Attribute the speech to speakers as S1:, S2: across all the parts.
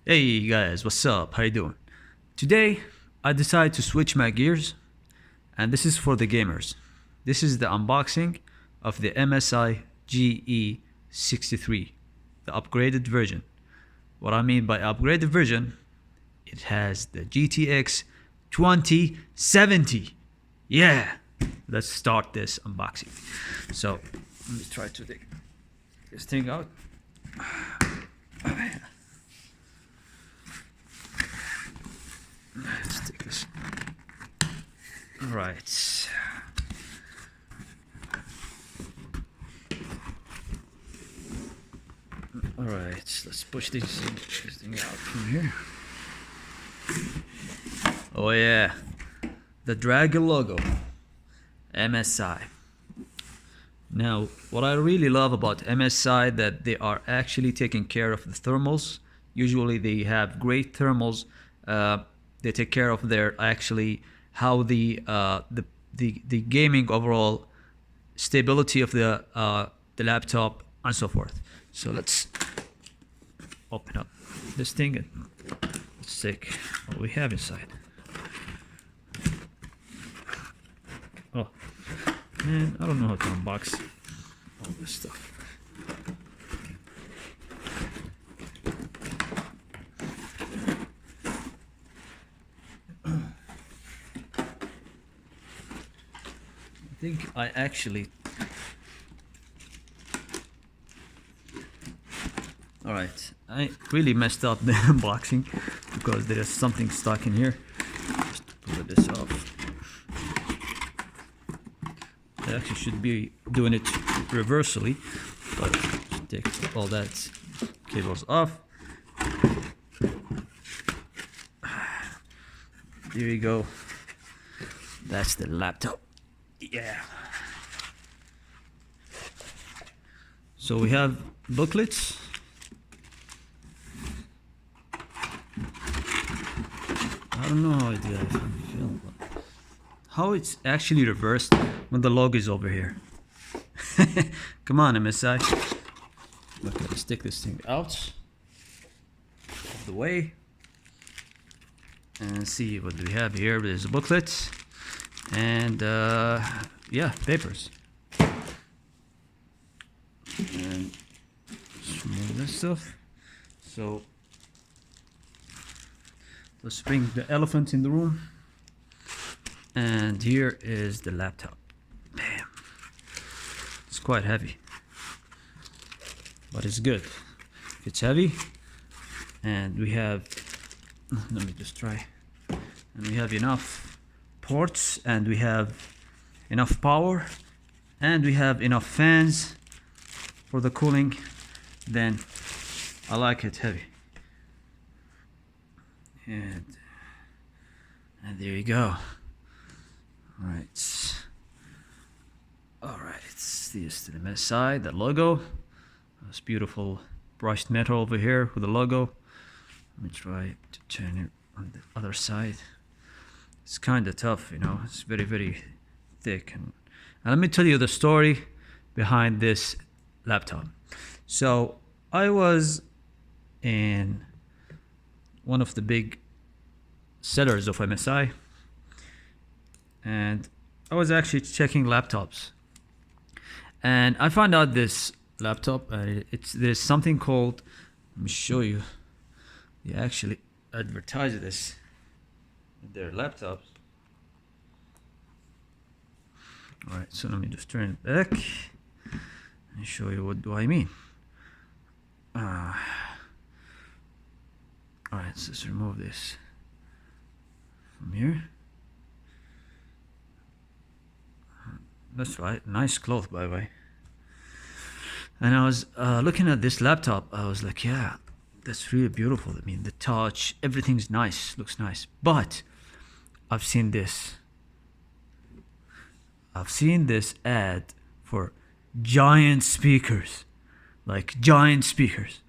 S1: Hey guys, what's up? How you doing? Today, I decided to switch my gears, and this is for the gamers. This is the unboxing of the MSI GE 63, the upgraded version. What I mean by upgraded version, it has the GTX 2070. Yeah, let's start this unboxing. So, let me try to take this thing out. Let's take this. All right. All right. Let's push this thing out from here. Oh yeah, the Dragon logo, MSI. Now, what I really love about MSI that they are actually taking care of the thermals. Usually, they have great thermals. They take care of their actually how the gaming overall stability of the laptop and so forth. So let's open up this thing and let's take what we have inside. Oh man, I don't know how to unbox all this stuff. I think I actually... Alright, I really messed up the unboxing because there is something stuck in here. Just pull this off. I actually should be doing it reversely, but take all that cables off. There you go. That's the laptop. Yeah. So we have booklets. I don't know how I do that if I'm filming, but how it's actually reversed when the logo is over here. Come on, MSI. Okay, let's take this thing out of the way and see what we have here. There's a booklet and yeah, papers. And some more of this stuff. So let's bring the elephant in the room. And here is the laptop. Bam. It's quite heavy, but it's good. It's heavy, and we have, let me just try, and we have enough ports, and we have enough power, and we have enough fans for the cooling. Then I like it heavy. And there you go. All right, it's this to the MSI, the logo. This beautiful brushed metal over here with the logo. Let me try to turn it on the other side. It's kind of tough, you know. It's very, very thick. And let me tell you the story behind this laptop. So I was in one of the big sellers of MSI, and I was actually checking laptops, and I found out this laptop. There's something called, let me show you. They actually advertise this in their laptops. All right, so let me just turn it back and show you what do I mean. All right, so let's remove this from here. That's right, nice cloth by the way. And I was looking at this laptop. I was like, yeah, that's really beautiful. I mean, the touch, everything's nice, looks nice. But I've seen this ad for giant speakers, like giant speakers.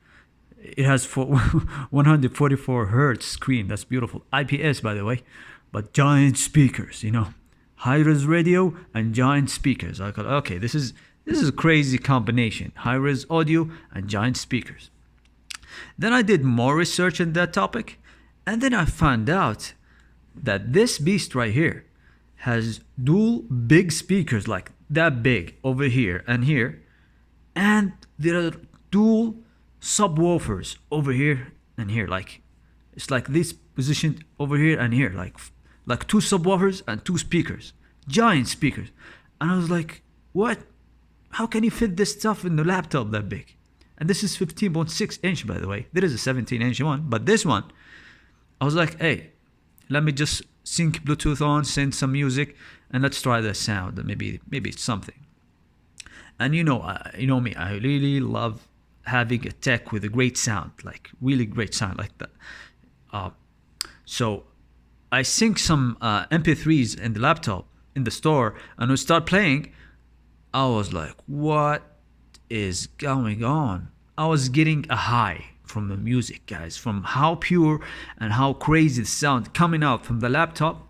S1: It has 144 hertz screen. That's beautiful. IPS, by the way, but giant speakers, you know, high-res radio and giant speakers. I thought, okay, this is a crazy combination: high-res audio and giant speakers. Then I did more research in that topic, and then I found out that this beast right here has dual big speakers, like that big over here and here, and there are dual subwoofers over here and here, like it's like this positioned over here and here, like two subwoofers and two speakers, giant speakers. And I was like, what? How can you fit this stuff in the laptop that big? And this is 15.6 inch, by the way. There is a 17 inch one, but this one, I was like, hey, let me just sync Bluetooth on, send some music, and let's try the sound. Maybe it's something. And you know me, I really love having a tech with a great sound, like really great sound like that. So I sync some MP3s in the laptop in the store, and we start playing. I was like, what is going on? I was getting a high from the music, guys, from how pure and how crazy the sound coming out from the laptop.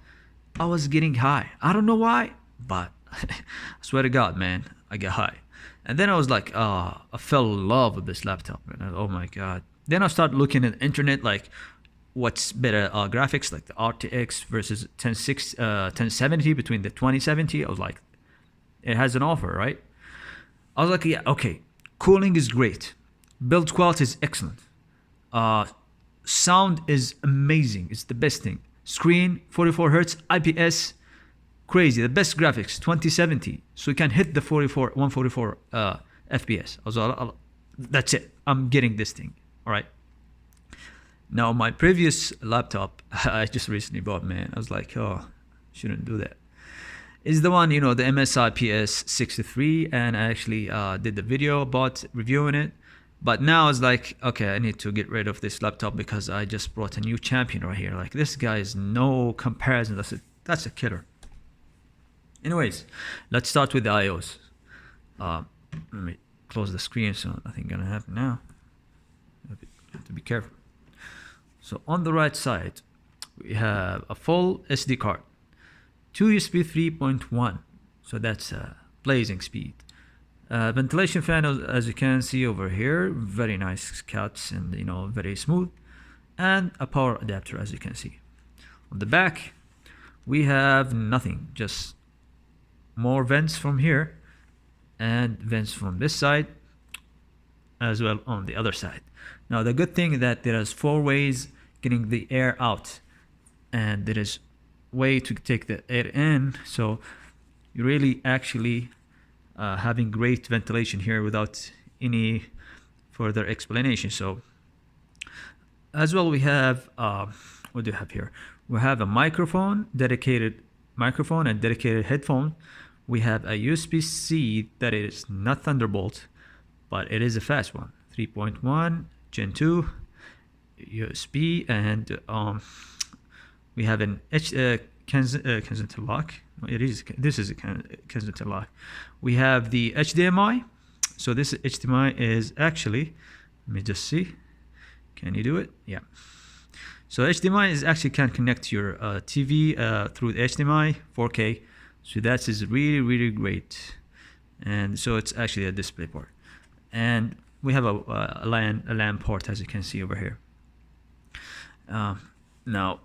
S1: I was getting high. I don't know why, but I swear to God, man, I got high. And then I was like, I fell in love with this laptop, man. Oh my God. Then I started looking at the internet, like what's better graphics, like the RTX versus 1070, between the 2070. I was like, it has an offer, right? I was like, yeah, okay. Cooling is great. Build quality is excellent. Sound is amazing. It's the best thing. Screen, 44 hertz, IPS, crazy. The best graphics, 2070. So you can hit the 144 FPS. That's it. I'm getting this thing. All right. Now, my previous laptop, I just recently bought, man. I was like, oh, shouldn't do that. Is the one, the MSI PS63, and I actually did the video about reviewing it. But now it's like, okay, I need to get rid of this laptop because I just brought a new champion right here. Like, this guy is no comparison. That's a killer. Anyways, let's start with the iOS. Let me close the screen so nothing gonna happen now. Have to be careful. So on the right side, we have a full SD card, 2 USB 3.1, so that's blazing speed. Ventilation fan, as you can see over here, very nice cuts and very smooth, and a power adapter, as you can see. On the back, we have nothing, just more vents from here and vents from this side as well on the other side. Now the good thing is that there is 4 ways getting the air out, and there is way to take the air in, so you really actually having great ventilation here without any further explanation. So as well, we have what do you have here? We have a dedicated microphone and dedicated headphone. We have a USB-C that is not Thunderbolt, but it is a fast one, 3.1 Gen 2 USB, and we have an Kensington lock. This is a Kensington lock. We have the HDMI. So this HDMI is actually, let me just see. Can you do it? Yeah. So HDMI is actually can connect to your TV through the HDMI 4K. So that is really, really great. And so it's actually a display port. And we have a LAN port, as you can see over here. Now,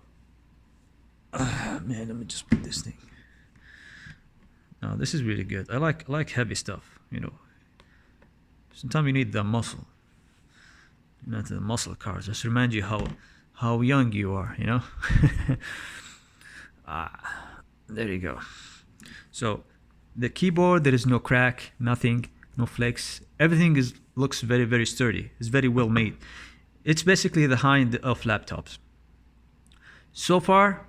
S1: man, let me just put this thing. Now, this is really good. I like heavy stuff, Sometimes you need the muscle. Not the muscle cars. Just remind you how young you are, There you go. So the keyboard, there is no crack, nothing, no flakes. Everything looks very, very sturdy. It's very well made. It's basically the high-end of laptops. So far,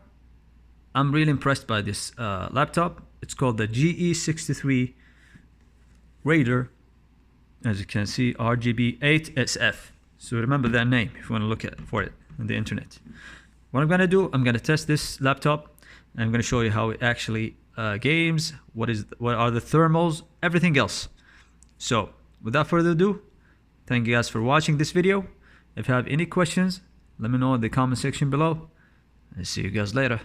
S1: I'm really impressed by this laptop. It's called the GE63 Raider, as you can see, RGB8SF. So remember that name if you want to look for it on the internet. What I'm going to do, I'm going to test this laptop, and I'm going to show you how it actually games, what are the thermals, everything else. So without further ado, thank you guys for watching this video. If you have any questions, let me know in the comment section below. I'll see you guys later.